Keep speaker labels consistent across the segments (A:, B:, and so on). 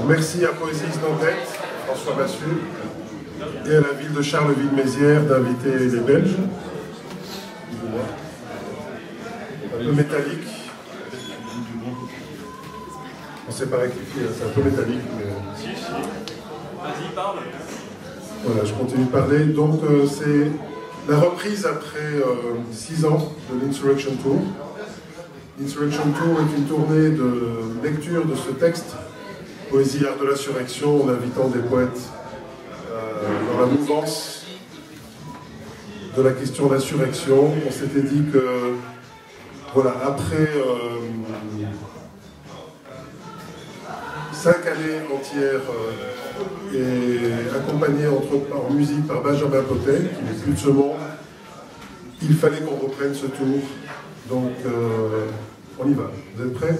A: merci à Poésie Nantes, François Massu, et à la ville de Charleville-Mézières d'inviter les Belges. Un peu métallique. On s'est pas rectifié, c'est un peu métallique. Mais...
B: Si. Vas-y, parle.
A: Voilà, je continue de parler. Donc, c'est la reprise après 6 ans de l'Insurrection Tour. L'Insurrection Tour est une tournée de lecture de ce texte, Poésie, art de l'insurrection, en invitant des poètes dans la mouvance de la question d'insurrection. On s'était dit que, voilà, après 5 années entières et accompagné en musique par Benjamin Potel, qui n'est plus de ce monde, il fallait qu'on reprenne ce tour. Donc, on y va. Vous êtes prêts?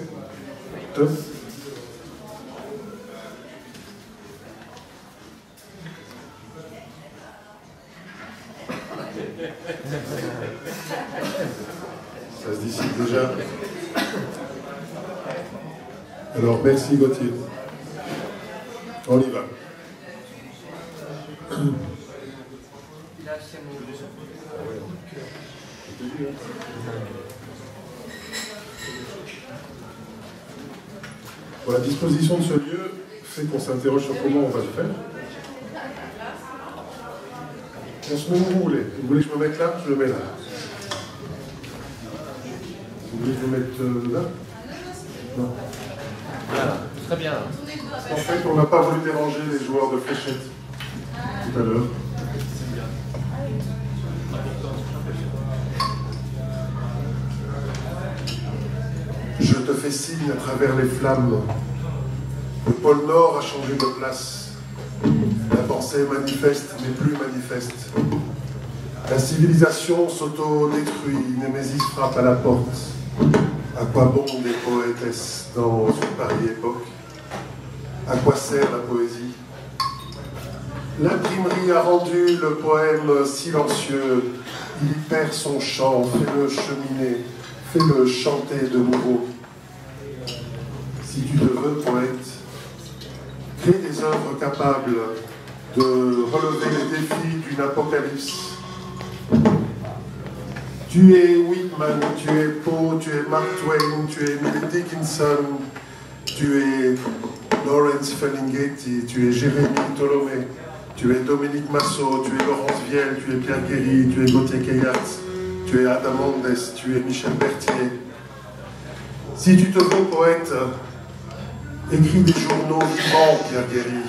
A: Top. Ça se décide déjà. Alors, merci Gauthier. On y va. Bon, la disposition de ce lieu fait qu'on s'interroge sur comment on va le faire. On se met où vous voulez. Vous voulez que je me mette là? Je le mets là. Vous voulez que je me mette là? Non.
C: Voilà, très bien.
A: En fait, on n'a pas voulu déranger les joueurs de fléchettes tout à l'heure. Je te fais signe à travers les flammes. Le pôle Nord a changé de place. La pensée manifeste n'est plus manifeste. La civilisation s'auto-détruit. Némésis frappe à la porte. À quoi bon des poétesses dans une Paris époque? À quoi sert la poésie? L'imprimerie a rendu le poème silencieux. Il y perd son chant. Fais-le cheminer. Fais-le chanter de nouveau. Si tu te veux poète, crée des œuvres capables de relever les défis d'une apocalypse. Tu es Whitman, tu es Poe, tu es Mark Twain, tu es Emily Dickinson, tu es Lawrence Ferlinghetti, tu es Jérémy Tolomé, tu es Dominique Massot, tu es Laurence Vielle, tu es Pierre Guéry, tu es Gauthier Keyart, tu es Adam Mendes, tu es Michel Berthier. Si tu te veux poète, écris des journaux vivants, Pierre Guéry.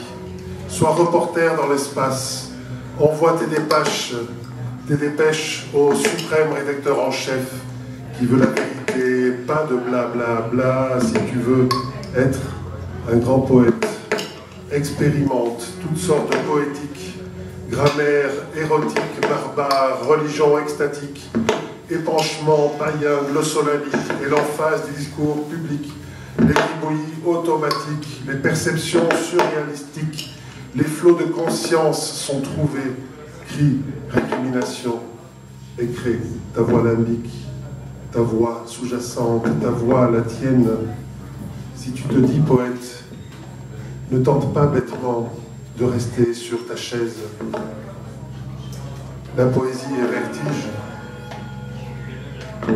A: Sois reporter dans l'espace. Envoie tes dépêches au suprême rédacteur en chef qui veut la vérité, pas de blabla, si tu veux être un grand poète. Expérimente toutes sortes de poétiques, grammaire érotique, barbare, religion extatique, épanchement païen, glossolalie et l'emphase du discours public, les gribouillis automatiques, les perceptions surréalistiques, les flots de conscience sont trouvés, cris, récriminations, écris, ta voix limbique, ta voix sous-jacente, ta voix la tienne. Si tu te dis poète, ne tente pas bêtement de rester sur ta chaise. La poésie est vertige.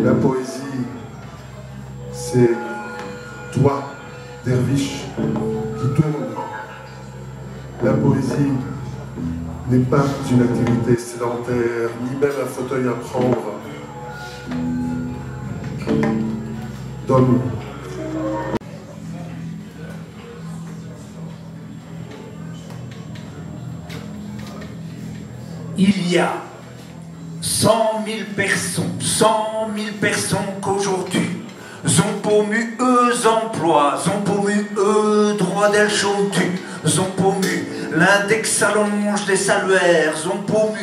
A: La poésie, c'est toi, derviche, qui tourne. La poésie n'est pas une activité sédentaire, ni même un fauteuil à prendre. Donne.
D: Il y a 100 000 personnes qu'aujourd'hui ont promu eux emplois, ont promu eux droits d'elle chantu, ont promu l'index allonge des salaires, ont promu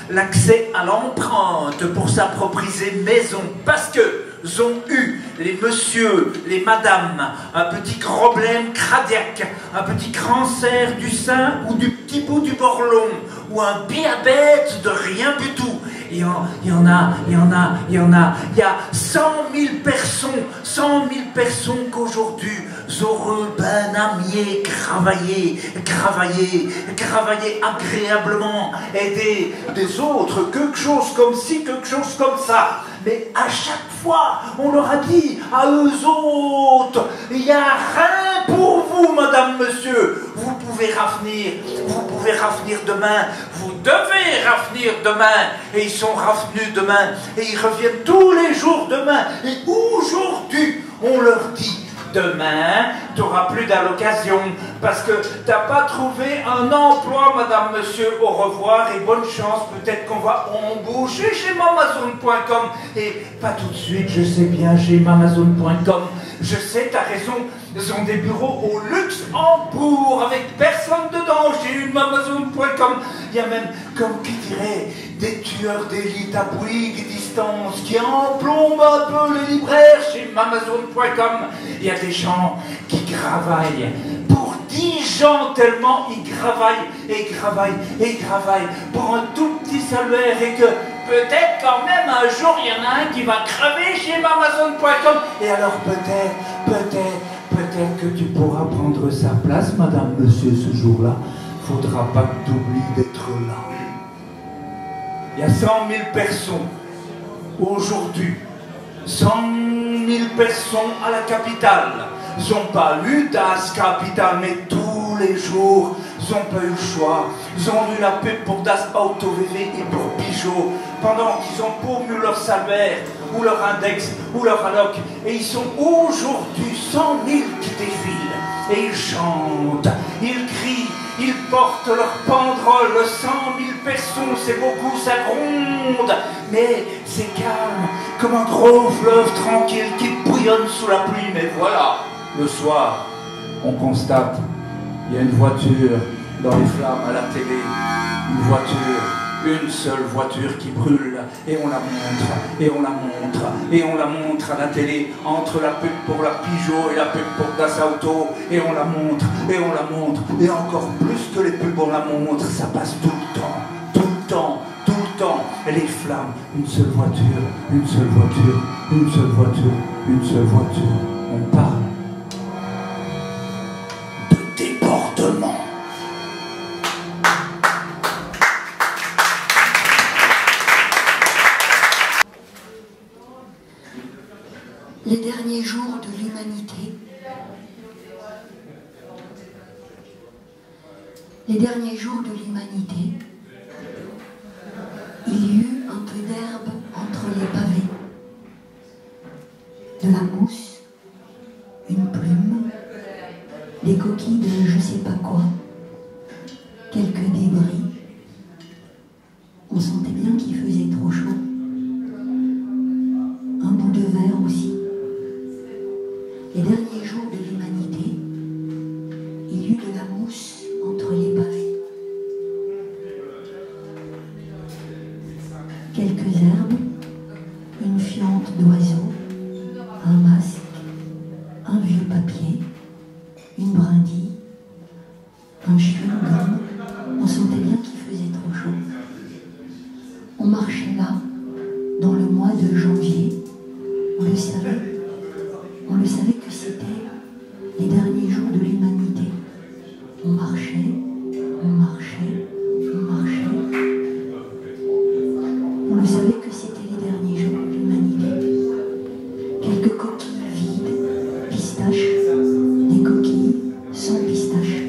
D: l'accès à l'empreinte pour s'approprier maison, parce que ont eu, les messieurs, les madames, un petit problème cardiaque, un petit cancer du sein ou du petit bout du borlon, ou un diabète de rien du tout. il y en a. Il y a 100 000 personnes qu'aujourd'hui auront ben amié, travailler agréablement, aider des autres, quelque chose comme ci, quelque chose comme ça. Mais à chaque fois, on leur a dit à eux autres, il n'y a rien pour vous, madame, monsieur. Vous pouvez raffenir demain, vous devez raffenir demain. Et ils sont rafvenus demain, et ils reviennent tous les jours demain. Et aujourd'hui, on leur dit, demain, tu n'auras plus d'allocation parce que tu n'as pas trouvé un emploi, madame, monsieur, au revoir et bonne chance. Peut-être qu'on va embaucher chez Mamazone.com. Et pas tout de suite, je sais bien, chez Mamazone.com. Je sais, tu as raison, ils ont des bureaux au Luxembourg avec personne dedans chez Mamazone.com. Il y a même, comme qui dirait, des tueurs d'élite à Bouygues distance qui emplombent un peu les libraires chez Mamazone.com. Il y a des gens qui travaillent pour 10 gens tellement ils travaillent pour un tout petit salaire et que peut-être quand même un jour il y en a un qui va crever chez Mamazone.com. Et alors peut-être que tu pourras prendre sa place, madame, monsieur, ce jour-là. Faudra pas que tu oublies d'être là. Il y a 100 000 personnes aujourd'hui, 100 000 personnes à la capitale. Ils n'ont pas eu Das Kapital, mais tous les jours, ils n'ont pas eu le choix. Ils ont eu la pub pour Das Auto VV et pour Peugeot, pendant qu'ils ont pourvu leur salaire, ou leur index, ou leur alloc. Et ils sont aujourd'hui 100 000 qui défilent. Et ils chantent, ils crient, ils portent leur banderole, 100 000 personnes, c'est beaucoup, ça gronde, mais c'est calme, comme un gros fleuve tranquille qui bouillonne sous la pluie. Mais voilà, le soir, on constate, il y a une voiture dans les flammes à la télé, une seule voiture qui brûle, et on la montre à la télé, entre la pub pour la Peugeot et la pub pour Das Auto, et on la montre, et encore plus que les pubs on la montre, ça passe tout le temps, et les flammes, une seule voiture, on parle de débordement.
E: Les derniers jours de l'humanité. Les derniers jours de l'humanité, il y eut un peu d'herbe entre les pavés, de la mousse, une plume, des coquilles de je sais pas quoi, quelques débris. On sentait bien qu'il faisait trop chaud. Un bout de verre aussi. Les derniers jours de l'humanité, il y eut de la mousse entre les pavés. Quelques herbes, une fiente d'oiseaux, un masque, un vieux papier, une brindille, un chewing-gum. On sentait bien qu'il faisait trop chaud. On marchait là, dans le mois de janvier. On le savait que c'était les derniers jours de l'humanité. On marchait. On le savait que c'était les derniers jours de l'humanité. Quelques coquilles vides, pistaches, des coquilles sans pistaches.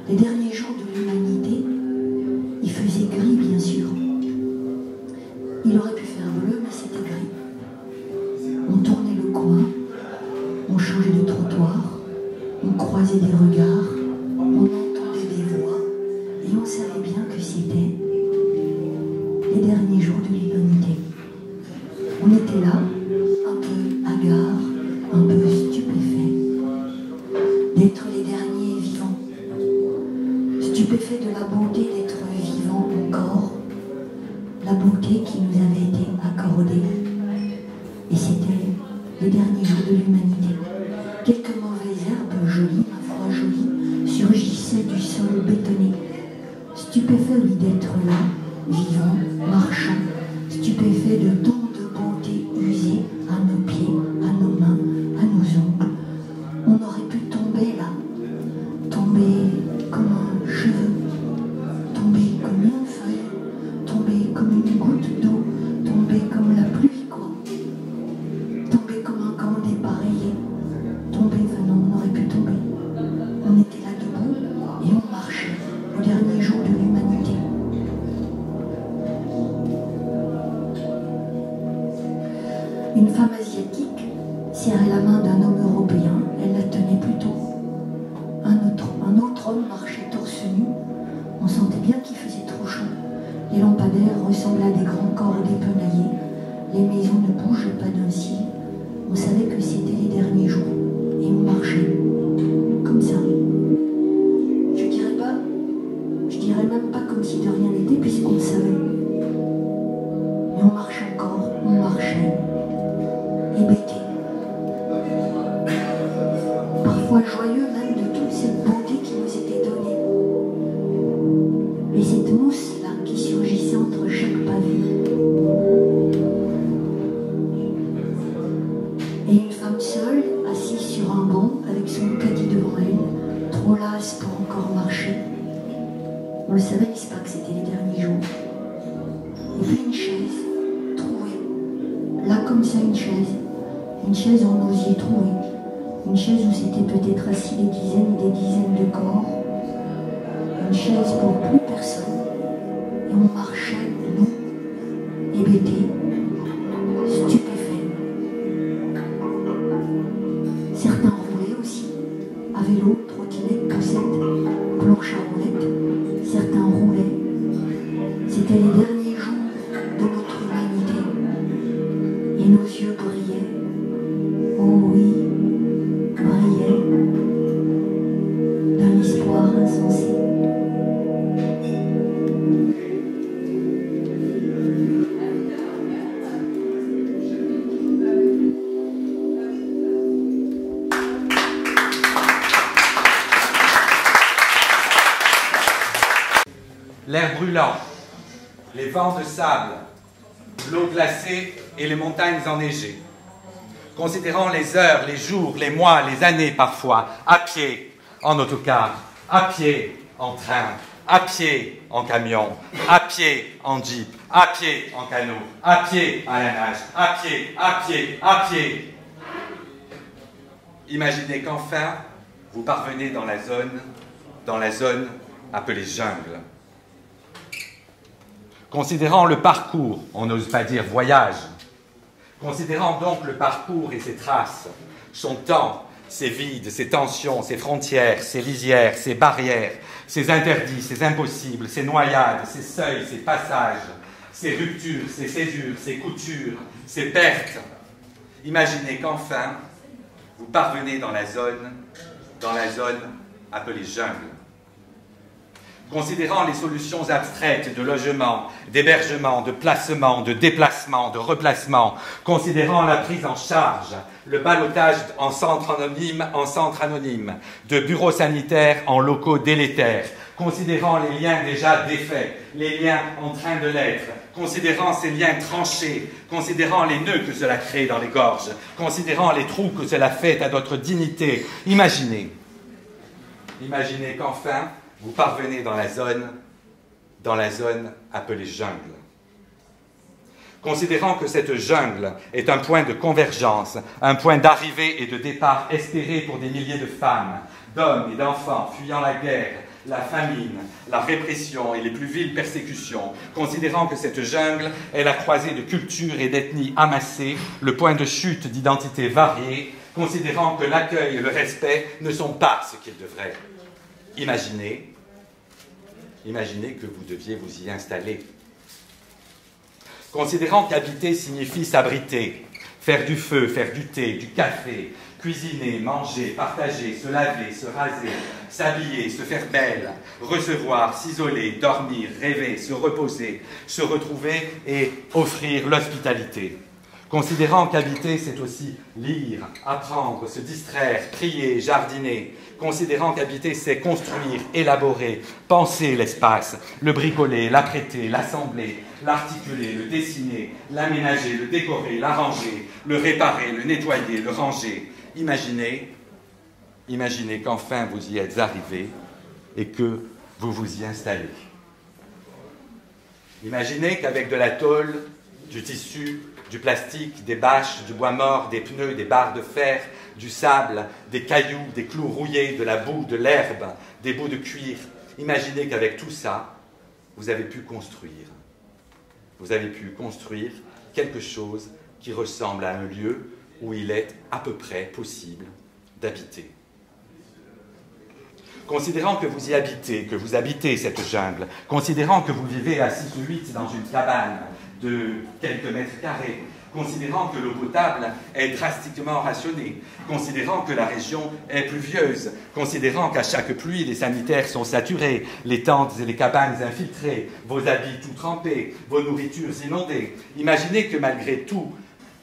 E: Les derniers jours de l'humanité, il faisait gris bien sûr. Il aurait pu faire bleu, mais c'était gris. On tournait le coin, on changeait de trottoir, on croisait des regards, on entendait des voix, et on savait bien que c'était les derniers jours de l'humanité. On était là, un peu hagards, un peu stupéfaits, d'être les derniers vivants, stupéfaits de la beauté d'être vivants encore, la beauté qui nous avait été accordée. Et c'était les derniers jours de l'humanité. Quelques mauvaises herbes jolies, ma foi jolies, surgissaient du sol bétonné. Stupéfait lui d'être là, vivant, marchant, stupéfait de tant de beauté usée à nos pieds, à nos mains, à nos ongles. On aurait pu tomber là, tomber comme un cheveu, tomber comme une feuille, tomber comme une goutte d'eau, tomber comme la pluie, quoi. Tomber comme un camp dépareillé, tomber, enfin non, on aurait pu tomber. On était là debout et on marchait, le dernier jour de l'humanité. Une femme asiatique serrait la main d'un homme européen, elle la tenait plutôt. Un autre homme marchait torse nu, on sentait bien qu'il faisait trop chaud. Les lampadaires ressemblaient à des grands corps dépenaillés, les maisons ne bougeaient pas d'un cil. On savait que c'était les derniers jours, et on marchait, comme ça. Je dirais même pas comme si de rien n'était, puisqu'on le savait. Mais on marche encore, on marchait. Hébété. Parfois joyeux même de toute cette beauté qui nous était donnée. Et cette mousse-là qui surgissait entre chaque pavé. Et une femme seule, assise sur un banc, avec son caddie devant elle, trop lasse pour encore marcher. On le savait, n'est-ce pas, que c'était les derniers jours. Et puis une chaise, trouvée. Là, comme ça, une chaise en osier trouvé. Une chaise où s'étaient peut-être assis des dizaines et des dizaines de corps. Une chaise pour plus personne. Et on marchait, nous, hébétés, stupéfaits. Certains roulaient aussi, à vélo, trottinette, poussette, planche à roulettes. Certains roulaient. C'était les derniers jours de notre humanité. Et nos yeux brillaient. Oh oui, brillaient d'un espoir insensé.
F: L'air brûlant, les vents de sable, l'eau glacée et les montagnes enneigées. Considérant les heures, les jours, les mois, les années parfois, à pied, en autocar, à pied, en train, à pied, en camion, à pied, en jeep, à pied, en canot, à pied, à la nage, à pied, à pied, à pied. Imaginez qu'enfin, vous parvenez dans la zone appelée jungle. Considérant le parcours, on n'ose pas dire voyage, considérant donc le parcours et ses traces, son temps, ses vides, ses tensions, ses frontières, ses lisières, ses barrières, ses interdits, ses impossibles, ses noyades, ses seuils, ses passages, ses ruptures, ses césures, ses coutures, ses pertes, imaginez qu'enfin, vous parvenez dans la zone appelée jungle. Considérant les solutions abstraites de logement, d'hébergement, de placement, de déplacement, de replacement, considérant la prise en charge, le ballottage en centre anonyme, de bureaux sanitaires en locaux délétères, considérant les liens déjà défaits, les liens en train de l'être, considérant ces liens tranchés, considérant les nœuds que cela crée dans les gorges, considérant les trous que cela fait à notre dignité, imaginez qu'enfin, vous parvenez dans la zone appelée jungle. Considérant que cette jungle est un point de convergence, un point d'arrivée et de départ espéré pour des milliers de femmes, d'hommes et d'enfants fuyant la guerre, la famine, la répression et les plus viles persécutions, considérant que cette jungle est la croisée de cultures et d'ethnies amassées, le point de chute d'identités variées, considérant que l'accueil et le respect ne sont pas ce qu'ils devraient. Imaginez que vous deviez vous y installer. Considérant qu'habiter signifie s'abriter, faire du feu, faire du thé, du café, cuisiner, manger, partager, se laver, se raser, s'habiller, se faire belle, recevoir, s'isoler, dormir, rêver, se reposer, se retrouver et offrir l'hospitalité. Considérant qu'habiter, c'est aussi lire, apprendre, se distraire, prier, jardiner. Considérant qu'habiter, c'est construire, élaborer, penser l'espace, le bricoler, l'apprêter, l'assembler, l'articuler, le dessiner, l'aménager, le décorer, l'arranger, le réparer, le nettoyer, le ranger. Imaginez qu'enfin vous y êtes arrivé et que vous vous y installez. Imaginez qu'avec de la tôle, du tissu, du plastique, des bâches, du bois mort, des pneus, des barres de fer, du sable, des cailloux, des clous rouillés, de la boue, de l'herbe, des bouts de cuir. Imaginez qu'avec tout ça, vous avez pu construire. Vous avez pu construire quelque chose qui ressemble à un lieu où il est à peu près possible d'habiter. Considérant que vous y habitez, que vous habitez cette jungle, considérant que vous vivez à 6 ou 8 dans une cabane de quelques mètres carrés, considérant que l'eau potable est drastiquement rationnée, considérant que la région est pluvieuse, considérant qu'à chaque pluie, les sanitaires sont saturés, les tentes et les cabanes infiltrées, vos habits tout trempés, vos nourritures inondées, imaginez que malgré tout,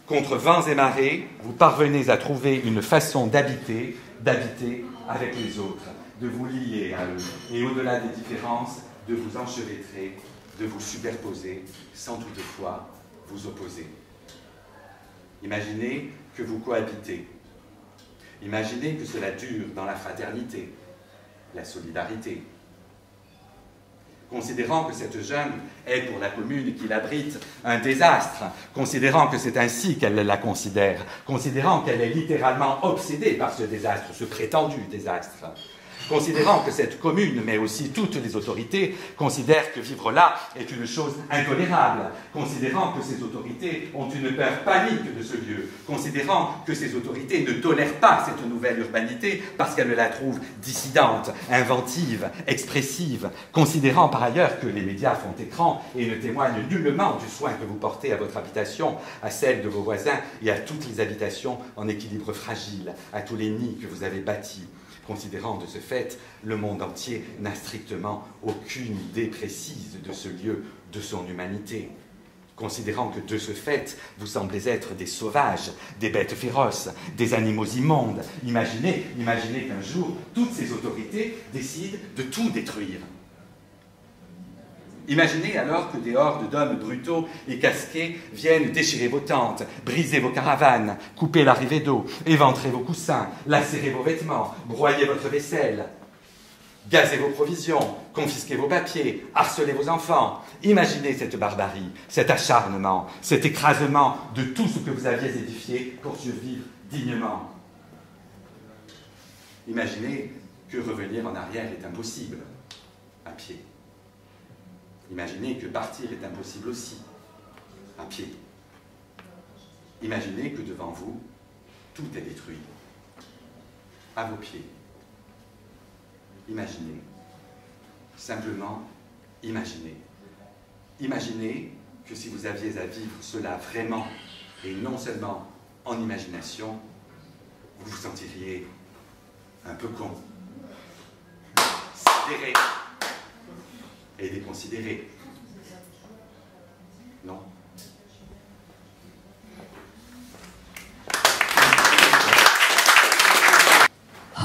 F: contre vents et marées, vous parvenez à trouver une façon d'habiter avec les autres, de vous lier à eux, et au-delà des différences, de vous enchevêtrer, de vous superposer, sans toutefois vous opposer. Imaginez que vous cohabitez. Imaginez que cela dure dans la fraternité, la solidarité. Considérant que cette jungle est pour la commune qui l'abrite un désastre, considérant que c'est ainsi qu'elle la considère, considérant qu'elle est littéralement obsédée par ce désastre, ce prétendu désastre, considérant que cette commune, mais aussi toutes les autorités, considèrent que vivre là est une chose intolérable, considérant que ces autorités ont une peur panique de ce lieu, considérant que ces autorités ne tolèrent pas cette nouvelle urbanité parce qu'elles la trouvent dissidente, inventive, expressive, considérant par ailleurs que les médias font écran et ne témoignent nullement du soin que vous portez à votre habitation, à celle de vos voisins et à toutes les habitations en équilibre fragile, à tous les nids que vous avez bâtis. Considérant de ce fait, le monde entier n'a strictement aucune idée précise de ce lieu, de son humanité. Considérant que de ce fait, vous semblez être des sauvages, des bêtes féroces, des animaux immondes. Imaginez qu'un jour, toutes ces autorités décident de tout détruire. Imaginez alors que des hordes d'hommes brutaux et casqués viennent déchirer vos tentes, briser vos caravanes, couper l'arrivée d'eau, éventrer vos coussins, lacérer vos vêtements, broyer votre vaisselle, gazer vos provisions, confisquer vos papiers, harceler vos enfants. Imaginez cette barbarie, cet acharnement, cet écrasement de tout ce que vous aviez édifié pour survivre dignement. Imaginez que revenir en arrière est impossible, à pied. Imaginez que partir est impossible aussi, à pied. Imaginez que devant vous, tout est détruit, à vos pieds. Imaginez, simplement imaginez. Imaginez que si vous aviez à vivre cela vraiment, et non seulement en imagination, vous vous sentiriez un peu con, sidéré et déconsidéré. Non.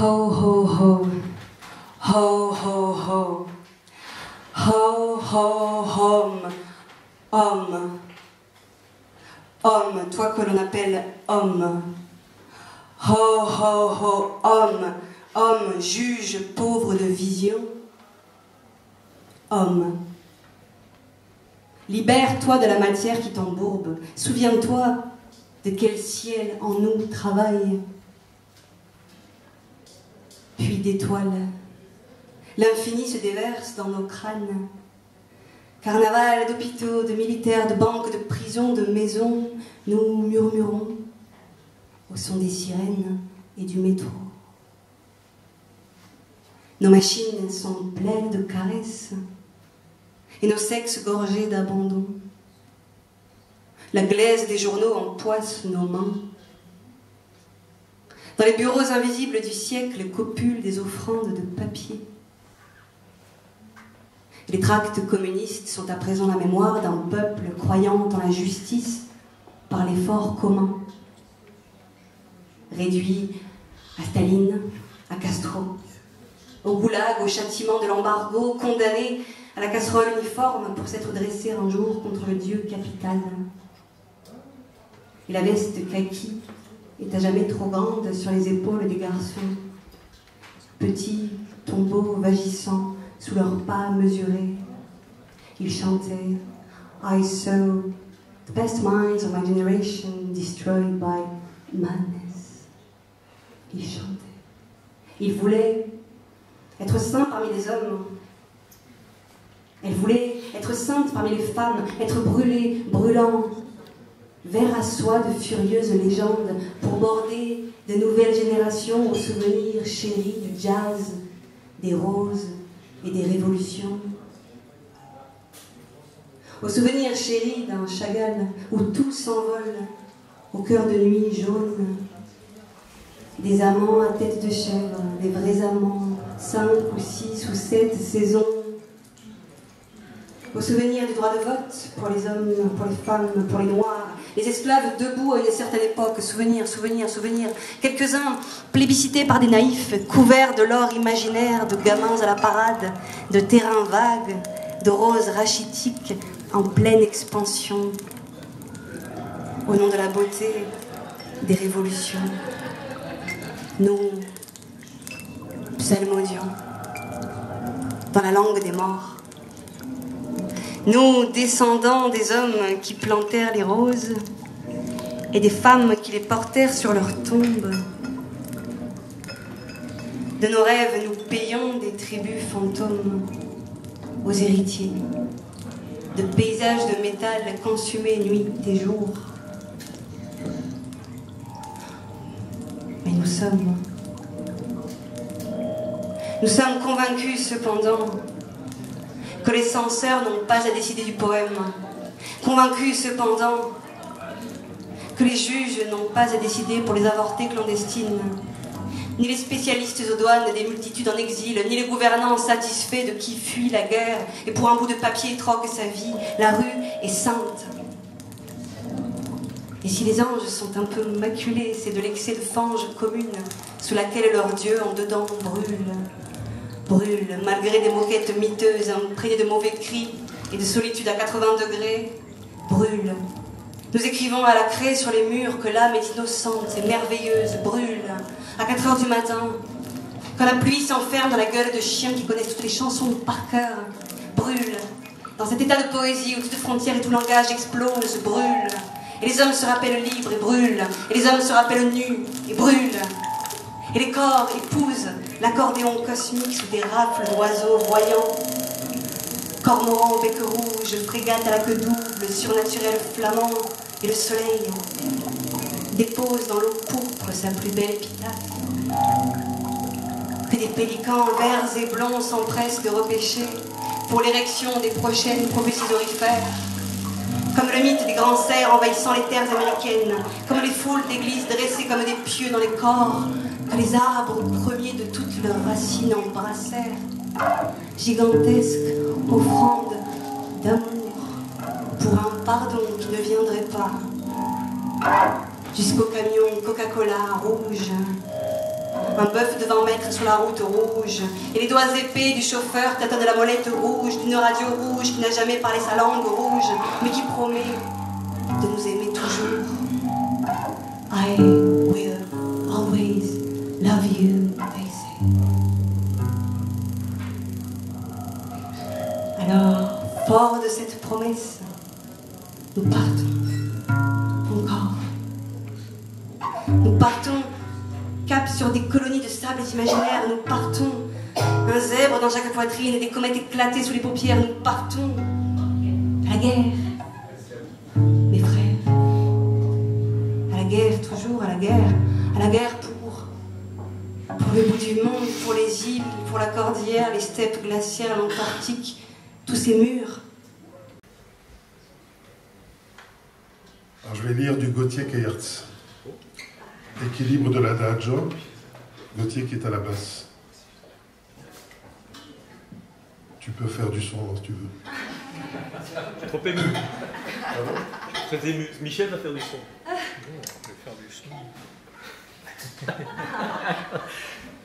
E: Ho ho ho, ho ho ho, ho ho hom, homme, homme, toi que l'on appelle homme. Ho ho ho, homme, homme, juge pauvre de vision. Homme, libère-toi de la matière qui t'embourbe. Souviens-toi de quel ciel en nous travaille. Puis d'étoiles, l'infini se déverse dans nos crânes. Carnaval d'hôpitaux, de militaires, de banques, de prisons, de maisons, nous murmurons au son des sirènes et du métro. Nos machines sont pleines de caresses et nos sexes gorgés d'abandon. La glaise des journaux empoisse nos mains. Dans les bureaux invisibles du siècle copulent des offrandes de papier. Les tracts communistes sont à présent la mémoire d'un peuple croyant en la justice par l'effort commun. Réduits à Staline, à Castro, au goulag, au châtiment de l'embargo, condamnés à la casserole uniforme pour s'être dressés un jour contre le dieu capital. Et la veste kaki est à jamais trop grande sur les épaules des garçons, petits tombeaux vagissants sous leurs pas mesurés. Ils chantaient « I saw the best minds of my generation destroyed by madness ». Ils chantaient. Ils voulaient être saints parmi les hommes. Elle voulait être sainte parmi les femmes, être brûlée, brûlant, vers à soie de furieuses légendes pour border de nouvelles générations aux souvenirs chéris du jazz, des roses et des révolutions. Aux souvenirs chéris d'un Chagall où tout s'envole au cœur de nuit jaune. Des amants à tête de chèvre, des vrais amants, 5 ou 6 ou 7 saisons. Au souvenir du droit de vote pour les hommes, pour les femmes, pour les noirs, les esclaves debout à une certaine époque, souvenir, souvenir, souvenir. Quelques-uns plébiscités par des naïfs, couverts de l'or imaginaire, de gamins à la parade, de terrains vagues, de roses rachitiques en pleine expansion. Au nom de la beauté, des révolutions. Nous psalmodions dans la langue des morts. Nous, descendants des hommes qui plantèrent les roses et des femmes qui les portèrent sur leurs tombes. De nos rêves, nous payons des tribus fantômes aux héritiers de paysages de métal consumés nuit et jour. Mais nous sommes convaincus cependant que les censeurs n'ont pas à décider du poème, convaincus cependant que les juges n'ont pas à décider pour les avortés clandestines, ni les spécialistes aux douanes des multitudes en exil, ni les gouvernants satisfaits de qui fuit la guerre et pour un bout de papier troque sa vie. La rue est sainte. Et si les anges sont un peu maculés, c'est de l'excès de fange commune sous laquelle leur Dieu en dedans brûle, malgré des moquettes miteuses imprégnées de mauvais cris et de solitude à 80 degrés, brûle. Nous écrivons à la craie sur les murs que l'âme est innocente et merveilleuse, brûle. À 4 heures du matin, quand la pluie s'enferme dans la gueule de chiens qui connaissent toutes les chansons par cœur, brûle. Dans cet état de poésie où toute frontière et tout langage explose, brûle. Et les hommes se rappellent libres et brûlent. Et les hommes se rappellent nus et brûlent. Et les corps épousent l'accordéon cosmique sous des rafles d'oiseaux voyants. Cormorans au bec rouge, frégate à la queue double, surnaturel flamand. Et le soleil dépose dans l'eau pourpre sa plus belle épitaphe. Que des pélicans verts et blonds s'empressent de repêcher pour l'érection des prochaines prophéties orifères. Comme le mythe des grands cerfs envahissant les terres américaines, comme les foules d'églises dressées comme des pieux dans les corps, que les arbres premiers de toutes leurs racines embrassèrent. Gigantesque offrande d'amour pour un pardon qui ne viendrait pas. Jusqu'au camion Coca-Cola rouge. Un bœuf de 20 mètres sur la route rouge. Et les doigts épais du chauffeur tâtonnent la molette rouge d'une radio rouge qui n'a jamais parlé sa langue rouge, mais qui promet de nous aimer toujours. I will always love you, they say. Alors, fort de cette promesse, nous partons encore. Nous partons cap sur des colonies de sable imaginaires, nous partons. Un zèbre dans chaque poitrine et des comètes éclatées sous les paupières, nous partons à la guerre. Mes frères, à la guerre, toujours à la guerre pour le bout du monde, pour les îles, pour la cordillère, les steppes glaciaires, l'Antarctique, tous ces murs.
A: Alors, je vais lire du Gauthier Caillertz. Équilibre de l'adagio, Gauthier qui est à la basse. Tu peux faire du son si tu veux.
B: Trop ému.
A: Ah bon ?
B: suis très ému. Michel va faire du son.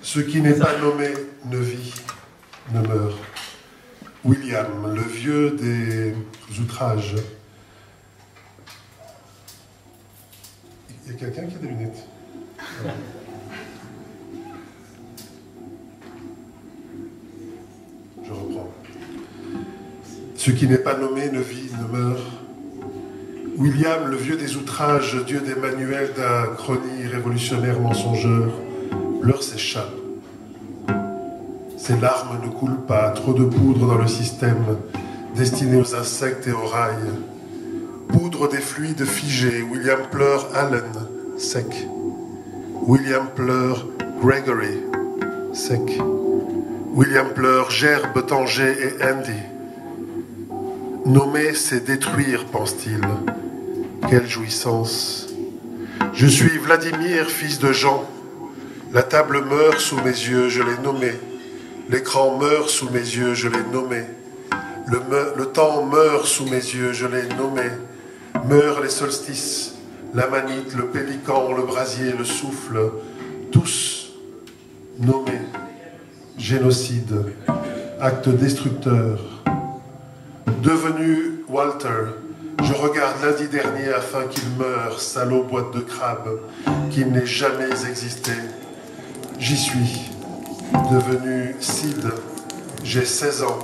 A: Ce qui n'est pas nommé ne vit, ne meurt. William, le vieux des outrages. Il y a quelqu'un qui a des lunettes? Je reprends. Ce qui n'est pas nommé ne vit, ne meurt. William, le vieux des outrages, dieu des manuels d'Achronie, révolutionnaire mensongeur, pleure ses chats. Ses larmes ne coulent pas, trop de poudre dans le système, destiné aux insectes et aux rails. Poudre des fluides figés, William pleure Allen, sec. William pleure Gregory, sec. William pleure Gerbe, Tanger et Andy. Nommer, c'est détruire, pense-t-il. Quelle jouissance. Je suis Vladimir, fils de Jean. La table meurt sous mes yeux, je l'ai nommé. L'écran meurt sous mes yeux, je l'ai nommé. Le temps meurt sous mes yeux, je l'ai nommé. Meurent les solstices, la manite, le pélican, le brasier, le souffle, tous nommés. Génocide, acte destructeur. Devenu Walter, je regarde lundi dernier afin qu'il meure, salaud boîte de crabe, qu'il n'ait jamais existé. J'y suis. Devenu Sid, j'ai 16 ans.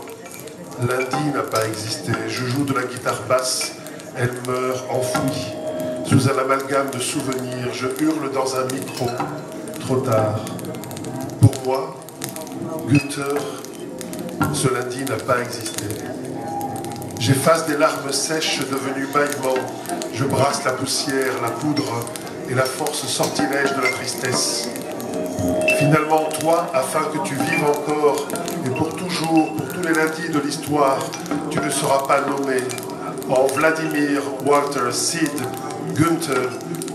A: Lundi n'a pas existé. Je joue de la guitare basse, elle meurt enfouie. Sous un amalgame de souvenirs, je hurle dans un micro. Trop tard. Pour moi, Gunther, ce lundi n'a pas existé. J'efface des larmes sèches devenues bâillements. Je brasse la poussière, la poudre et la force sortilège de la tristesse. Finalement, toi, afin que tu vives encore, et pour toujours, pour tous les lundis de l'histoire, tu ne seras pas nommé. En Vladimir, Walter, Sid, Gunther,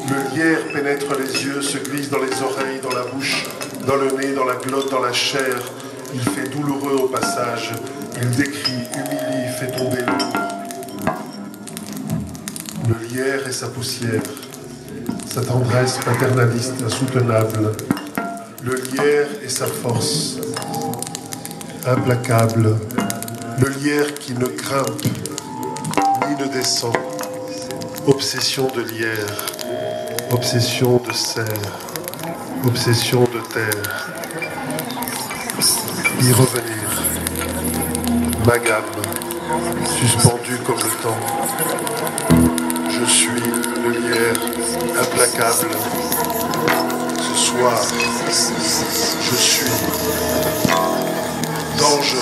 A: le lierre pénètre les yeux, se glisse dans les oreilles, dans la bouche, dans le nez, dans la glotte, dans la chair. Il fait douloureux au passage. Il décrit, humilie, fait tomber lourd. Le lierre et sa poussière, sa tendresse paternaliste insoutenable. Le lierre et sa force, implacable. Le lierre qui ne grimpe, ni ne descend. Obsession de lierre, obsession de serre, obsession de terre. Y revenir. Ma gamme, suspendue comme le temps. Je suis le lierre implacable. Ce soir, je suis dangereux.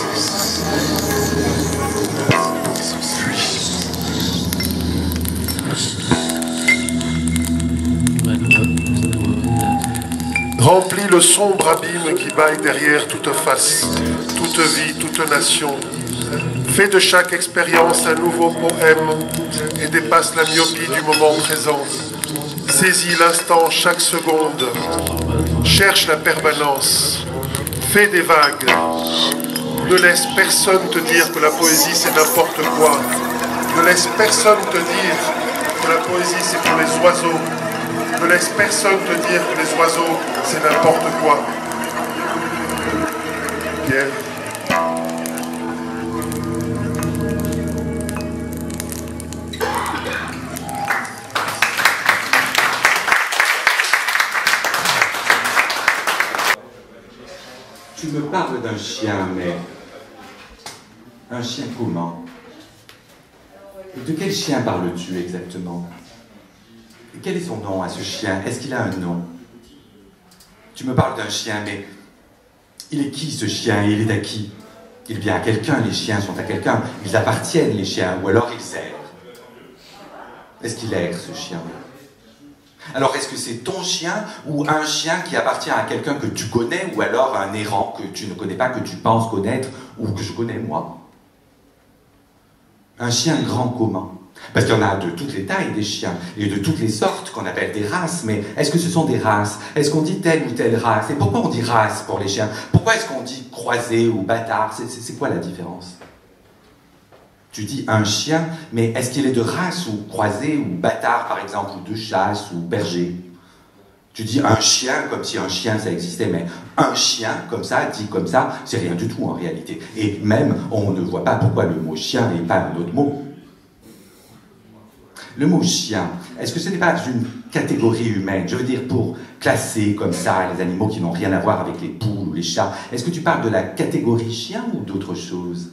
A: Remplis le sombre abîme qui baille derrière toute face, toute vie, toute nation. Fais de chaque expérience un nouveau poème et dépasse la myopie du moment présent. Saisis l'instant chaque seconde. Cherche la permanence. Fais des vagues. Ne laisse personne te dire que la poésie c'est n'importe quoi. Ne laisse personne te dire que la poésie c'est pour les oiseaux. Ne laisse personne te dire que les oiseaux c'est n'importe quoi. Pierre.
F: Tu me parles d'un chien, mais... Un chien comment? De quel chien parles-tu exactement? Quel est son nom à ce chien? Est-ce qu'il a un nom? Tu me parles d'un chien, mais... Il est qui ce chien et il est à qui? Il est bien à quelqu'un, les chiens sont à quelqu'un. Ils appartiennent, les chiens, ou alors ils errent. Est-ce qu'il erre, ce chien? Alors, est-ce que c'est ton chien ou un chien qui appartient à quelqu'un que tu connais ou alors un errant que tu ne connais pas, que tu penses connaître ou que je connais, moi? Un chien grand comment? Parce qu'il y en a de toutes les tailles des chiens et de toutes les sortes qu'on appelle des races, mais est-ce que ce sont des races? Est-ce qu'on dit telle ou telle race? Et pourquoi on dit race pour les chiens? Pourquoi est-ce qu'on dit croisé ou bâtard? C'est quoi la différence?
G: Tu dis un chien, mais est-ce qu'il est de race ou croisé ou bâtard par exemple, ou de chasse ou berger? Tu dis un chien comme si un chien ça existait, mais un chien comme ça, dit comme ça, c'est rien du tout en réalité. Et même, on ne voit pas pourquoi le mot chien n'est pas un autre mot. Le mot chien, est-ce que ce n'est pas une catégorie humaine? Je veux dire, pour classer comme ça les animaux qui n'ont rien à voir avec les poules ou les chats, est-ce que tu parles de la catégorie chien ou d'autre chose?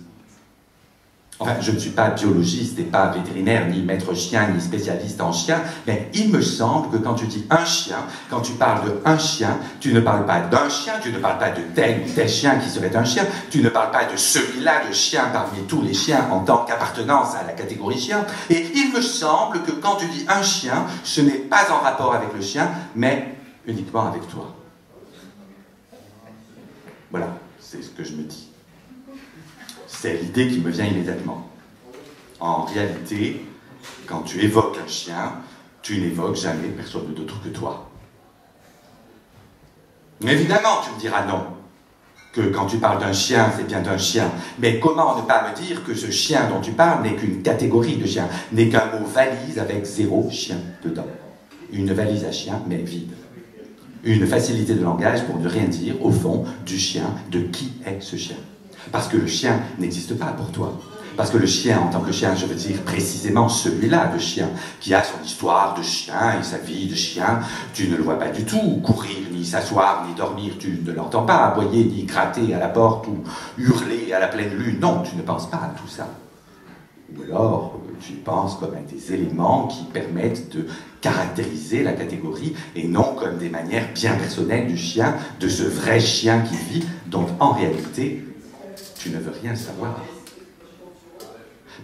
G: Enfin, je ne suis pas biologiste et pas vétérinaire, ni maître chien, ni spécialiste en chien, mais il me semble que quand tu dis un chien, quand tu parles de un chien, tu ne parles pas d'un chien, tu ne parles pas de tel ou tel chien qui serait un chien, tu ne parles pas de celui-là de chien parmi tous les chiens en tant qu'appartenance à la catégorie chien. Et il me semble que quand tu dis un chien, ce n'est pas en rapport avec le chien, mais uniquement avec toi. Voilà, c'est ce que je me dis. C'est l'idée qui me vient immédiatement. En réalité, quand tu évoques un chien, tu n'évoques jamais personne d'autre que toi. Mais évidemment, tu me diras non, que quand tu parles d'un chien, c'est bien d'un chien. Mais comment ne pas me dire que ce chien dont tu parles n'est qu'une catégorie de chien, n'est qu'un mot valise avec 0 chien dedans. Une valise à chien, mais vide. Une facilité de langage pour ne rien dire, au fond, du chien, de qui est ce chien. Parce que le chien n'existe pas pour toi. Parce que le chien, en tant que chien, je veux dire précisément celui-là de chien, qui a son histoire de chien et sa vie de chien, tu ne le vois pas du tout courir, ni s'asseoir, ni dormir, tu ne l'entends pas aboyer, ni gratter à la porte, ou hurler à la pleine lune. Non, tu ne penses pas à tout ça. Ou alors, tu penses comme à des éléments qui permettent de caractériser la catégorie, et non comme des manières bien personnelles du chien, de ce vrai chien qui vit, dont en réalité, tu ne veux rien savoir.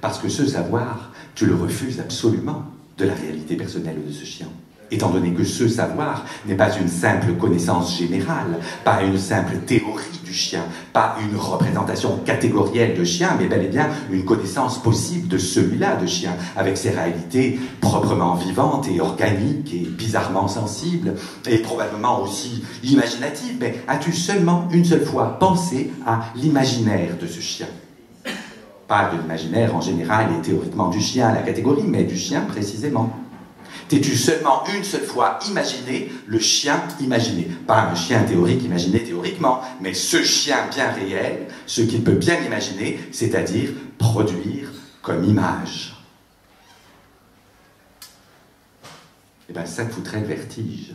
G: Parce que ce savoir, tu le refuses absolument de la réalité personnelle de ce chien. Étant donné que ce savoir n'est pas une simple connaissance générale, pas une simple théorie du chien, pas une représentation catégorielle de chien, mais bel et bien une connaissance possible de celui-là de chien, avec ses réalités proprement vivantes et organiques et bizarrement sensibles, et probablement aussi imaginatives. Mais as-tu seulement une seule fois pensé à l'imaginaire de ce chien? Pas de l'imaginaire en général et théoriquement du chien à la catégorie, mais du chien précisément. T'es-tu seulement une seule fois imaginé le chien imaginé? Pas un chien théorique imaginé théoriquement, mais ce chien bien réel, ce qu'il peut bien imaginer, c'est-à-dire produire comme image. Eh bien, ça te foutrait le vertige.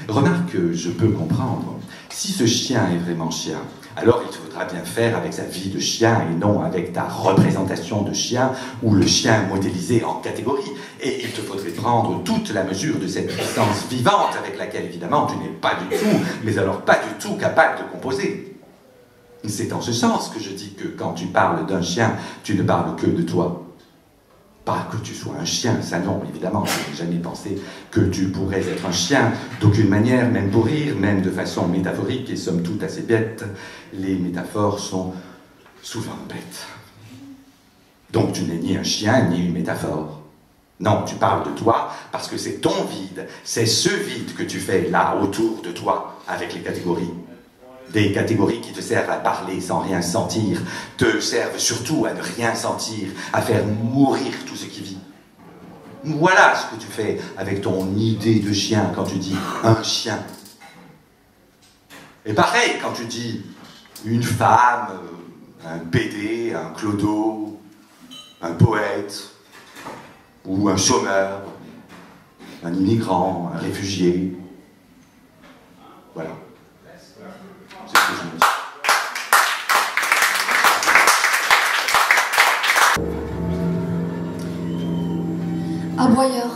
G: Remarque que je peux comprendre. Si ce chien est vraiment chien, alors il faudra bien faire avec sa vie de chien et non avec ta représentation de chien ou le chien modélisé en catégorie. Et il te faudrait prendre toute la mesure de cette puissance vivante avec laquelle évidemment tu n'es pas du tout, mais alors pas du tout capable de composer. C'est en ce sens que je dis que quand tu parles d'un chien, tu ne parles que de toi. Pas que tu sois un chien, ça non, évidemment, je n'ai jamais pensé que tu pourrais être un chien d'aucune manière, même pour rire, même de façon métaphorique, et somme toute assez bête. Les métaphores sont souvent bêtes. Donc tu n'es ni un chien, ni une métaphore. Non, tu parles de toi parce que c'est ton vide, c'est ce vide que tu fais là, autour de toi, avec les catégories. Des catégories qui te servent à parler sans rien sentir, te servent surtout à ne rien sentir, à faire mourir tout ce qui vit. Voilà ce que tu fais avec ton idée de chien quand tu dis un chien. Et pareil quand tu dis une femme, un PD, un clodo, un poète, ou un chômeur, un immigrant, un réfugié. Voilà. C'est ce que je me dis.
E: Aboyeur,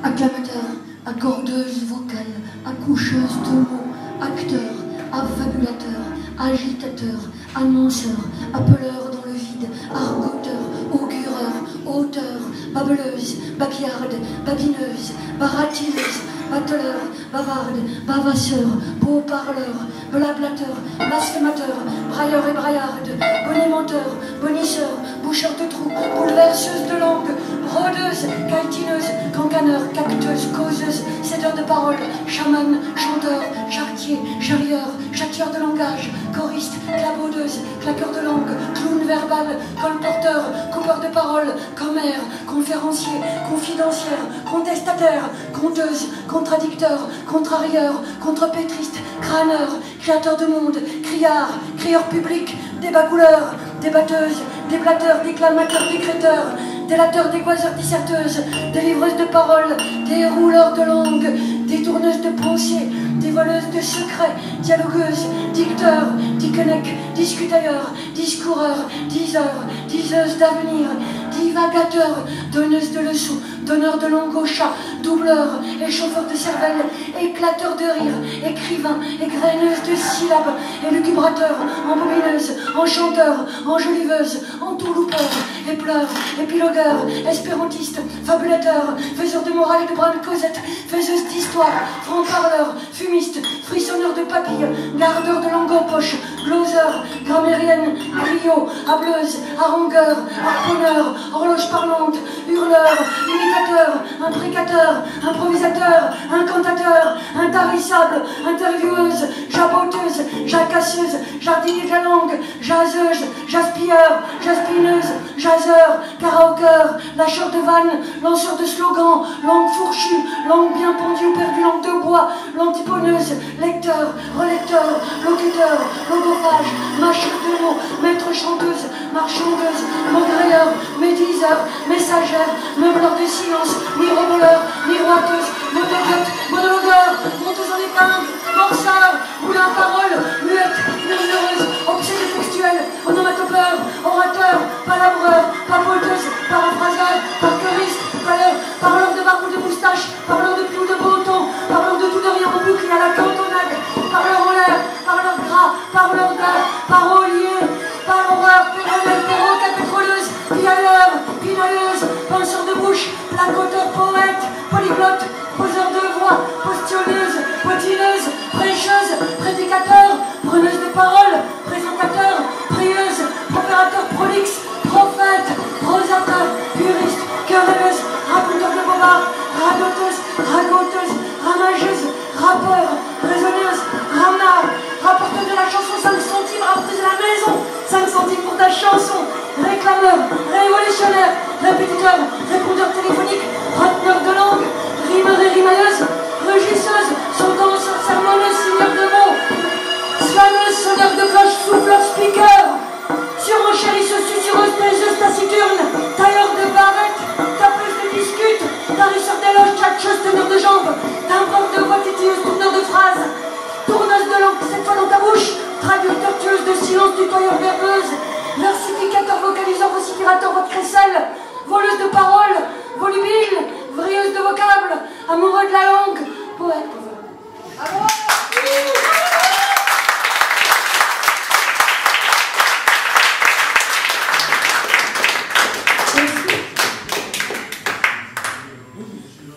E: acclamateur, accordeuse vocale, accoucheuse de mots, acteur, affabulateur, agitateur, annonceur, appeleur dans le vide, argoteur, augureur, auteur, babeleuse, babillarde, babineuse, baratineuse, bateleur, bavarde, bavasseur, beau-parleur, blablateur, blasphémateur, brailleur et braillarde, bonimenteur, bonisseur, boucheur de trous, bouleverseuse de langue, rôdeuse, caltineuse, cancaneur, cacteuse, causeuse, cédeur de parole, chamane, chanteur, charretier, charrieur, châtieur de langage, choriste, clabaudeuse, claqueur de langue, clown verbal, colporteur, coupeur de parole, commère, conférencier, confidentiaire, contestataire, conteuse, contradicteur, contrarieur, contrepétriste, crâneur, créateur de monde, criard, crieur public, débacouleur, débatteuse, déblatteur, déclamateur, décréteur, délateur, dégoiseur, disserteuse, délivreuse de paroles, dérouleur de langue, détourneuse de pensée, dévoleuse de secrets, dialogueuse, dicteur, diquenec, discutailleur, discoureur, diseur, diseuse d'avenir, divagateur, donneuse de leçons, donneur de langue au chat, doubleur, échauffeur de cervelle, éclateur de rire, écrivain, égraineuse de syllabes, élucubrateur, embobineuse, enchanteur, enjoliveuse, entourloupeur, épleur, épilogueur, espérantiste, fabulateur, faiseur de morale de bras de Cosette, faiseuse d'histoire, franc-parleur, fumiste, frissonneur de papilles, gardeur de langue en poche, gloseur, grammairienne, griot, hableuse, harangueur, harponneur, horloge parlante, hurleur, imitateur, imprécateur, improvisateur, incantateur, intarissable, intervieweuse, jaboteuse, jacasseuse, jardinier de la langue, jaseuse, jaspilleur, jaspineuse, jaseur, karaokeur, lâcheur de vannes, lanceur de slogans, langue fourchue, langue bien pendue ou perdue, langue de bois, l'antiponeuse, lecteur, relecteur, locuteur, logophage, mâcheur de mots, maître chanteuse, marchandeuse, maugréeur, médiseur, messagère, meubleur de silence, miroboleur, miroiteuse, monologueur, monteuse en épingle, morceur, moulin à parole, muette, murmureuse, obsédée textuelle, onomatopeur, orateur, palabreur, papoteuse, paraphraseur, parkeuriste, parleur de barbe ou de moustache, parleur de pluie ou de beau temps, parleur de tout de rien en boucle et à la cantonade, parleur en l'air, parleur gras, parleur d'air, parolier, parleur, péronnel, perroquet, pétroleuse, piailleur, pinailleuse, pinceur de bouche, placoteur, poète, polyglotte, poseur de voix, postionneuse, potineuse, prêcheuse, prédicateur, preneuse de parole, présentateur, prieuse, opérateur prolixe, prophète, prosateur, puriste, querelleuse, raconteur de bobards, ragoteuse, ramageuse, rappeur, raisonneuse, ramard, rapporteur de la chanson 5 centimes, rapporteur de la maison, 5 centimes pour ta chanson, réclameur, révolutionnaire, répétiteur, répondeur téléphonique, reteneur de langue, rimeur et rimailleuse, regisseuse, sauteuse, sermonneuse, signeur de mots, slameuse, sonneur de cloche, souffleur, speaker, surenchérisseuse, susurreuse, taiseuse, taciturne, tailleur de barrettes, tapeuse de discute, tarisseur d'éloges, tchatcheuse, teneur de jambes, timbreur de voix, titilleuse, tourneur de phrases, tourneuse de langue, cette fois dans ta bouche, traducteur, tueuse de silence, tutoyeur, verbeuse, versificateur, vocaliseur, vociférateur, voix de crécelle, voleuse de paroles, volubile, vrilleuse de vocables, amoureux de la langue, poète.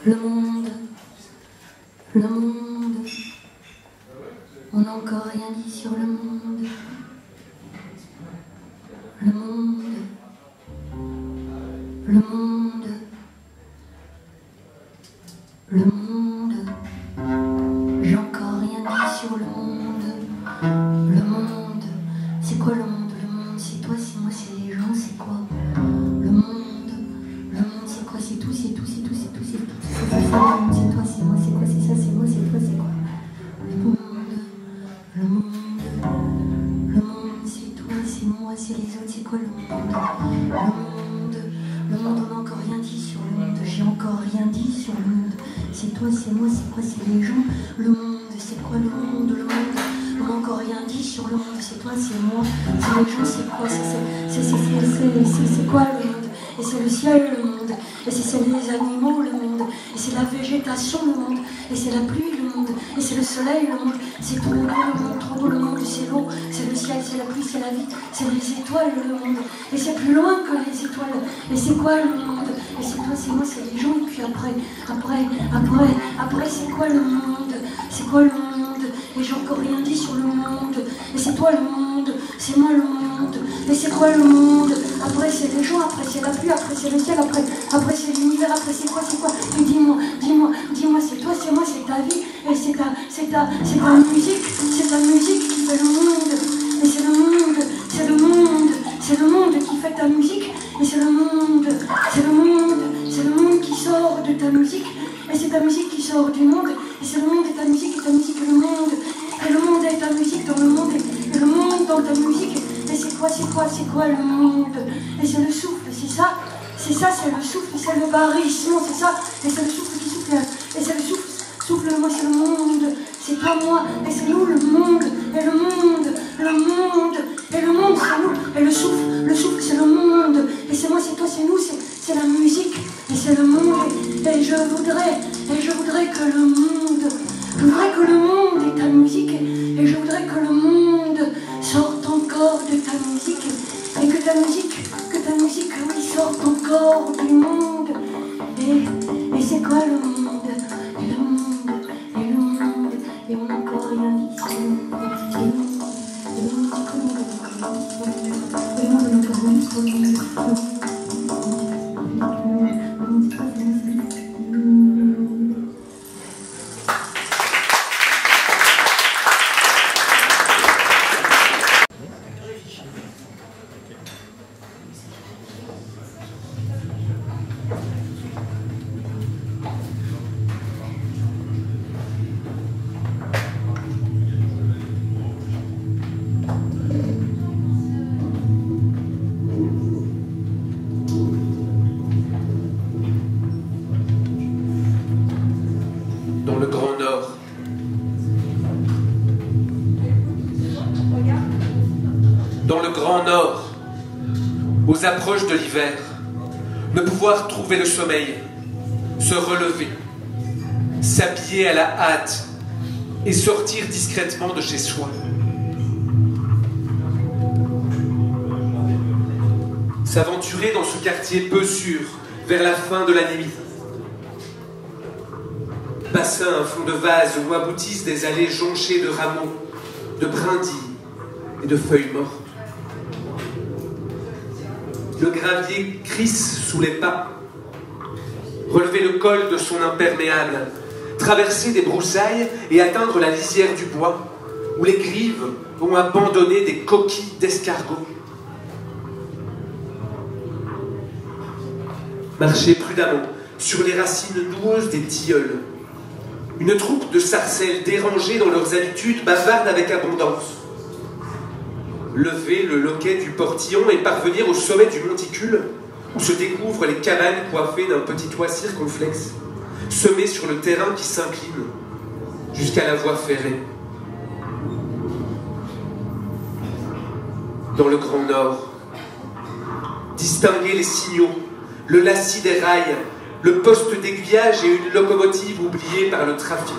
E: Le monde, on n'a encore rien dit sur le monde. Le monde, j'ai encore rien dit sur le monde. Le monde, c'est quoi le monde? Le monde, c'est toi, c'est moi, c'est les gens, c'est quoi? Le monde, c'est quoi? C'est tout, c'est tout, c'est tout, c'est tout, c'est tout. C'est ça, c'est toi, c'est moi, c'est quoi? C'est ça, c'est moi, c'est toi, c'est quoi? Le monde, c'est toi, c'est moi, c'est les autres, c'est quoi le monde? Le monde, on n'a encore rien dit sur le monde. J'ai encore rien dit sur le monde. C'est toi, c'est moi, c'est quoi? C'est les gens. Le monde, c'est quoi le monde? On n'a encore rien dit sur le monde. C'est toi, c'est moi, c'est les gens, c'est quoi? C'est quoi le monde? Et c'est le ciel, le monde. Et c'est les animaux, le monde. Et c'est la végétation, le monde. Et c'est la pluie, le monde. Et c'est le soleil, le monde. C'est trop beau, le monde, trop beau, le monde. C'est l'eau, c'est le ciel, c'est la pluie, c'est la vie. C'est les étoiles, le monde. Et c'est plus loin que les étoiles. Et c'est quoi le monde? Et c'est toi, c'est moi, c'est les gens. Et puis après, c'est quoi le monde? C'est quoi le monde? et j'ai encore rien dit sur le monde. Et c'est toi le monde, c'est moi le monde. Et c'est quoi le monde? Après c'est les gens, après c'est la pluie, après c'est le ciel, après c'est l'univers, après c'est quoi? Et dis-moi, c'est toi, c'est moi, c'est ta vie. Et c'est ta musique qui fait le monde. Et c'est le monde qui fait ta musique. Et c'est le monde qui sort de ta musique. Et c'est ta musique qui sort du monde. Et c'est le monde et ta musique est le monde. Et le monde est ta musique dans le monde. Et le monde dans ta musique. Et c'est quoi le monde? Et c'est le souffle, c'est ça, c'est le souffle, c'est le barrissement, c'est ça. Et c'est le souffle qui souffle. Et c'est le souffle, moi c'est le monde. C'est pas moi, et c'est nous le monde. Et le monde, c'est nous. Et le souffle c'est le monde. Et c'est moi, c'est toi, c'est nous, c'est la musique. Et c'est le monde. Et je voudrais que le monde, est ta musique. Et je voudrais que le monde sorte encore de ta musique. Et que ta musique, oui, sorte encore du monde. Et c'est quoi le monde? Et on n'a encore rien dit.
H: Aux approches de l'hiver, ne pouvoir trouver le sommeil, se relever, s'habiller à la hâte et sortir discrètement de chez soi. S'aventurer dans ce quartier peu sûr vers la fin de la nuit. Bassin à fond de vase où aboutissent des allées jonchées de rameaux, de brindilles et de feuilles mortes. Le gravier crisse sous les pas, relever le col de son imperméable, traverser des broussailles et atteindre la lisière du bois, où les grives ont abandonné des coquilles d'escargots. Marcher prudemment sur les racines noueuses des tilleuls. Une troupe de sarcelles dérangées dans leurs habitudes bavardent avec abondance. Lever le loquet du portillon et parvenir au sommet du monticule, où se découvrent les cabanes coiffées d'un petit toit circonflexe, semé sur le terrain qui s'incline jusqu'à la voie ferrée. Dans le Grand Nord, distinguer les signaux, le lacis des rails, le poste d'aiguillage et une locomotive oubliée par le trafic.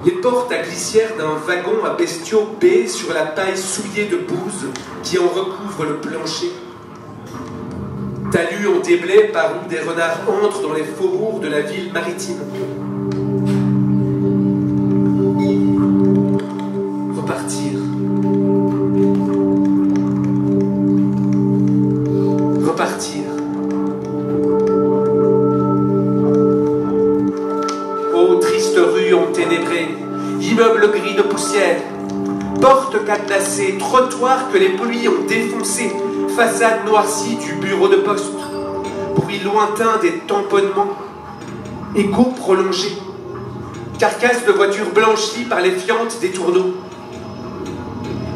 H: Les portes à glissière d'un wagon à bestiaux baies sur la paille souillée de bouse qui en recouvre le plancher. Talus en déblais par où des renards entrent dans les faubourgs de la ville maritime. Repartir. Repartir. Ô triste rue enténébrée, immeubles gris de poussière, portes cadenassées, trottoirs que les pluies ont défoncés, façade noircie du bureau de poste, bruit lointain des tamponnements, écho prolongé, carcasse de voitures blanchies par les fientes des tourneaux.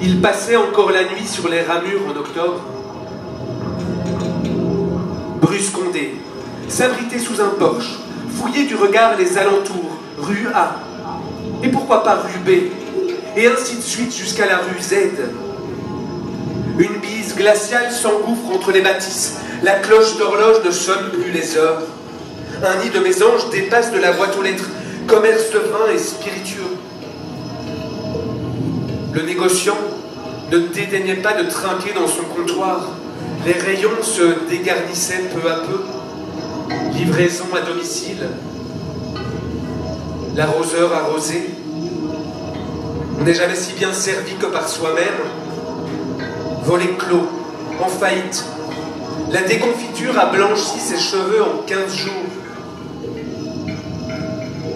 H: Il passait encore la nuit sur les ramures en octobre. Bruscondé, s'abriter sous un porche, fouiller du regard les alentours, rue A, et pourquoi pas rue B, et ainsi de suite jusqu'à la rue Z. Une bise glaciale s'engouffre entre les bâtisses, la cloche d'horloge ne sonne plus les heures. Un nid de mésanges dépasse de la boîte aux lettres, commerce de vin et spiritueux. Le négociant ne dédaignait pas de trinquer dans son comptoir. Les rayons se dégarnissaient peu à peu. Livraison à domicile. l'arroseur arrosé. On n'est jamais si bien servi que par soi-même. Volet clos, en faillite. La déconfiture a blanchi ses cheveux en 15 jours.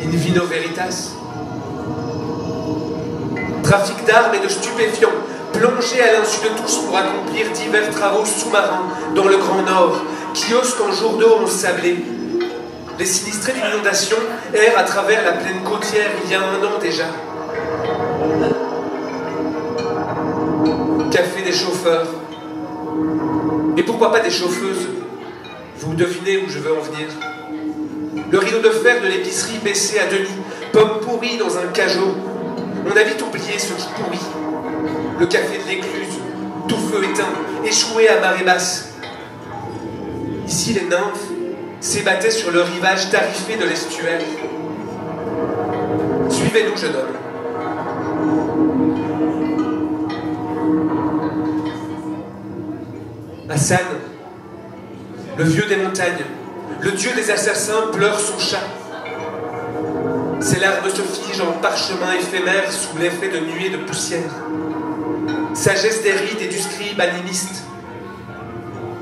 H: In vino veritas. Trafic d'armes et de stupéfiants, plongés à l'insu de tous pour accomplir divers travaux sous-marins dans le Grand Nord, kiosques en jour d'eau ensablés. Les sinistrés d'une inondation errent à travers la plaine côtière il y a 1 an déjà. Café des chauffeurs. Et pourquoi pas des chauffeuses? Vous devinez où je veux en venir. Le rideau de fer de l'épicerie baissé à demi, pommes pourries dans un cajot. On a vite oublié ce qui pourrit. Le café de l'écluse, tout feu éteint, échoué à marée basse. Ici, les nymphes s'ébattaient sur le rivage tarifé de l'estuaire. Suivez-nous, jeune homme. Hassan, le vieux des montagnes, le dieu des assassins, pleure son chat. Ses larmes se figent en parchemin éphémère sous l'effet de nuées de poussière. Sagesse des rites et du scribe animiste.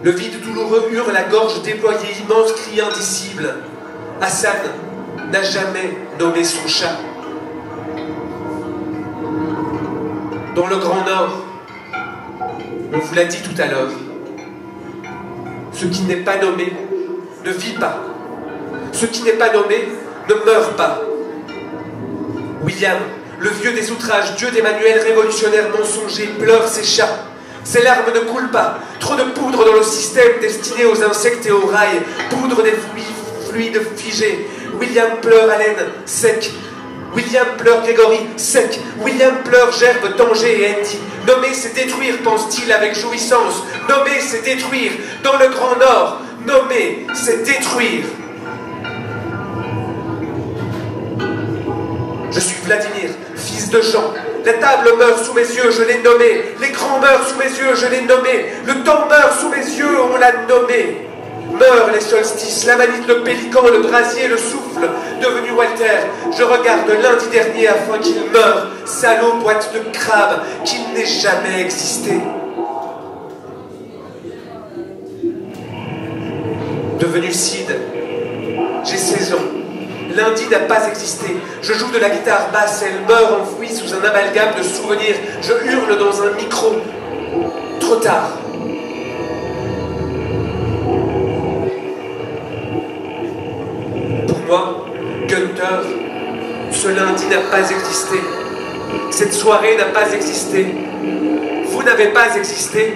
H: Le vide douloureux hurle la gorge déployée, immense cri indicible. Hassan n'a jamais nommé son chat. Dans le Grand Nord, on vous l'a dit tout à l'heure, ce qui n'est pas nommé ne vit pas. Ce qui n'est pas nommé ne meurt pas. William, le vieux des outrages, dieu des manuels révolutionnaires mensongers, pleure ses chats. Ses larmes ne coulent pas. Trop de poudre dans le système destiné aux insectes et aux rails. Poudre des fluides figés. William pleure haleine, sec. William pleure Grégory, sec. William pleure Gerbe, Tanger et Andy. Nommer, c'est détruire, pense-t-il avec jouissance. Nommer, c'est détruire. Dans le Grand Nord, nommer, c'est détruire. Je suis Vladimir, fils de Jean. La table meurt sous mes yeux, je l'ai nommé. Les grands meurent sous mes yeux, je l'ai nommé. Le temps meurt sous mes yeux, on l'a nommé. Meurent les solstices, la manite, le pélican, le brasier, le souffle. Devenu Walter, je regarde lundi dernier afin qu'il meure. Salaud boîte de crabe, qu'il n'ait jamais existé. Devenu Cid, j'ai 16 ans. Lundi n'a pas existé. Je joue de la guitare basse, elle meurt enfouie sous un amalgame de souvenirs. Je hurle dans un micro. Trop tard. Pour moi, Gunther, ce lundi n'a pas existé. Cette soirée n'a pas existé. Vous n'avez pas existé.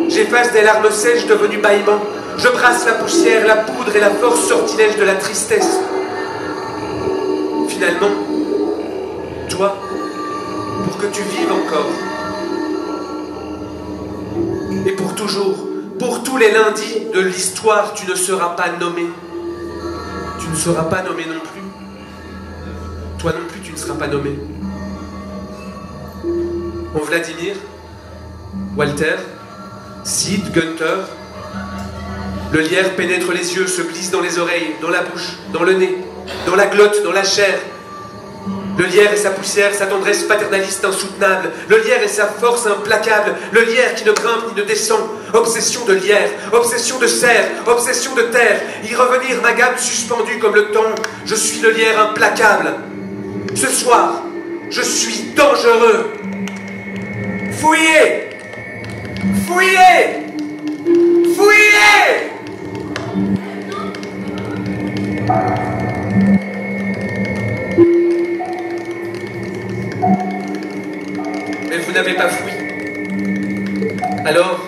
H: J'efface des larmes sèches devenues bâillements. Je brasse la poussière, la poudre et la force sortilège de la tristesse. Finalement, toi, pour que tu vives encore, et pour toujours, pour tous les lundis de l'histoire, tu ne seras pas nommé. Tu ne seras pas nommé non plus. Toi non plus, tu ne seras pas nommé. Mon Vladimir, Walter, Cid, Gunther. Le lierre pénètre les yeux, se glisse dans les oreilles, dans la bouche, dans le nez, dans la glotte, dans la chair. Le lierre et sa poussière, sa tendresse paternaliste insoutenable. Le lierre et sa force implacable. Le lierre qui ne grimpe ni ne descend. Obsession de lierre, obsession de serre, obsession de terre. Y revenir ma gamme suspendue comme le temps. Je suis le lierre implacable. Ce soir, je suis dangereux. Fouillez! Fouillez! Fouillez! Mais vous n'avez pas fouillé. Alors,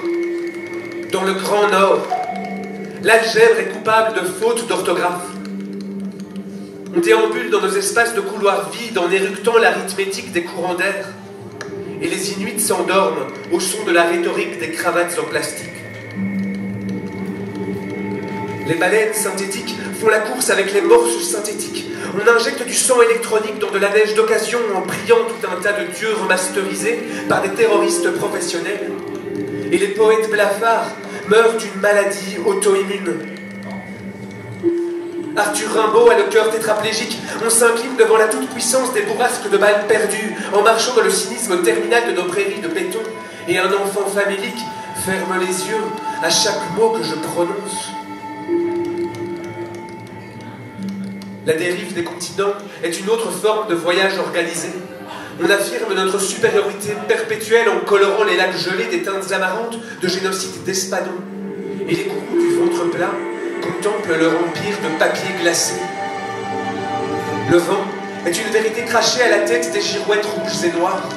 H: dans le Grand Nord, l'algèbre est coupable de fautes d'orthographe. On déambule dans nos espaces de couloirs vides en éructant l'arithmétique des courants d'air. Et les Inuits s'endorment au son de la rhétorique des cravates en plastique. Les baleines synthétiques font la course avec les morses synthétiques. On injecte du sang électronique dans de la neige d'occasion en priant tout un tas de dieux remasterisés par des terroristes professionnels. Et les poètes blafards meurent d'une maladie auto-immune. Arthur Rimbaud a le cœur tétraplégique. On s'incline devant la toute-puissance des bourrasques de balles perdues, en marchant dans le cynisme terminal de nos prairies de béton. Et un enfant famélique ferme les yeux à chaque mot que je prononce. La dérive des continents est une autre forme de voyage organisé. On affirme notre supériorité perpétuelle en colorant les lacs gelés des teintes amarantes de génocide d'Espadon. Et les gourous du ventre plat contemplent leur empire de papier glacé. Le vent est une vérité crachée à la tête des girouettes rouges et noires.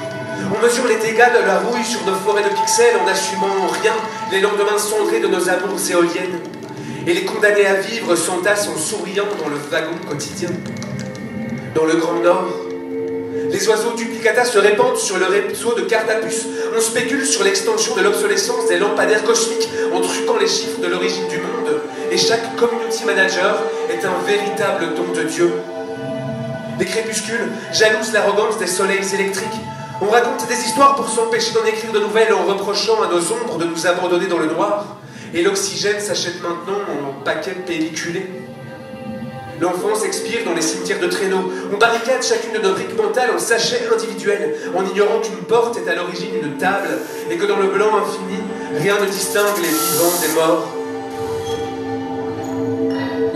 H: On mesure les dégâts de la rouille sur nos forêts de pixels en n'assumant rien les lendemains cendrés de nos amours éoliennes. Et les condamnés à vivre s'entassent en souriant dans le wagon quotidien. Dans le Grand Nord, les oiseaux duplicata se répandent sur le réseau de Cartapus. On spécule sur l'extension de l'obsolescence des lampadaires cosmiques en truquant les chiffres de l'origine du monde. Et chaque community manager est un véritable don de Dieu. Les crépuscules jalousent l'arrogance des soleils électriques. On raconte des histoires pour s'empêcher d'en écrire de nouvelles en reprochant à nos ombres de nous abandonner dans le noir. Et l'oxygène s'achète maintenant en paquets pelliculés. L'enfance expire dans les cimetières de traîneaux. On barricade chacune de nos briques mentales en sachets individuels, en ignorant qu'une porte est à l'origine d'une table et que dans le blanc infini, rien ne distingue les vivants des morts.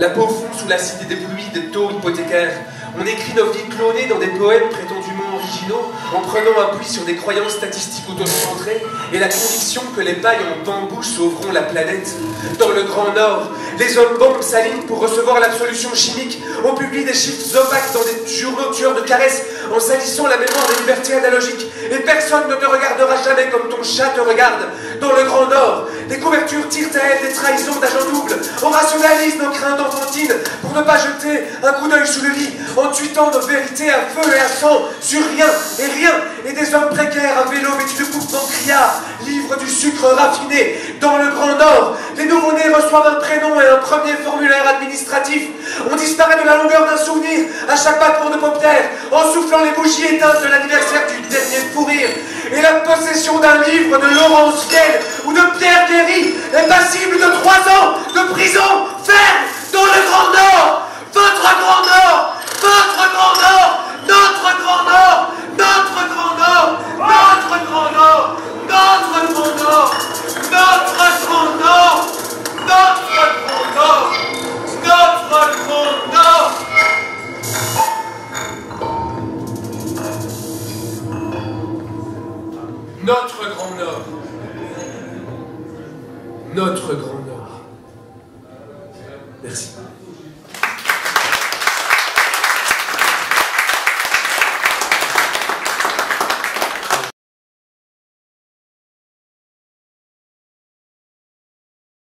H: La peau fond sous l'acide ébloui des taux hypothécaires. On écrit nos vies clonées dans des poèmes prétendument originaux, en prenant appui sur des croyances statistiques autocentrées et la conviction que les pailles en bambou sauveront la planète. Dans le Grand Nord, les hommes bombes s'alignent pour recevoir l'absolution chimique. On publie des chiffres opaques dans des journaux tueurs de caresses en salissant la mémoire des libertés analogiques. Et personne ne te regardera jamais comme ton chat te regarde. Dans le Grand Nord, les couvertures tirent à elles des trahisons d'agents doubles. On rationalise nos craintes enfantines pour ne pas jeter un coup d'œil sous le lit en tuitant nos vérités à feu et à sang sur rien. Et des hommes précaires à vélo vêtus de coupements criards livrent du sucre raffiné. Dans le Grand Nord, les nouveau-nés reçoivent un prénom et un premier formulaire administratif. On disparaît de la longueur d'un souvenir à chaque battement de paupières en soufflant les bougies éteintes de l'anniversaire du dernier fou rire. Et la possession d'un livre de Laurence Fiel ou de Pierre Guéry est passible de 3 ans de prison ferme. Dans le Grand Nord, votre Grand Nord, votre Grand Nord, notre Grand Nord, notre Grand Nord, notre Grand Nord, notre Grand Nord, notre Grand Nord, notre Grand Nord, notre Grand Nord. Notre Grand Nord. Notre Grand Nord. Merci.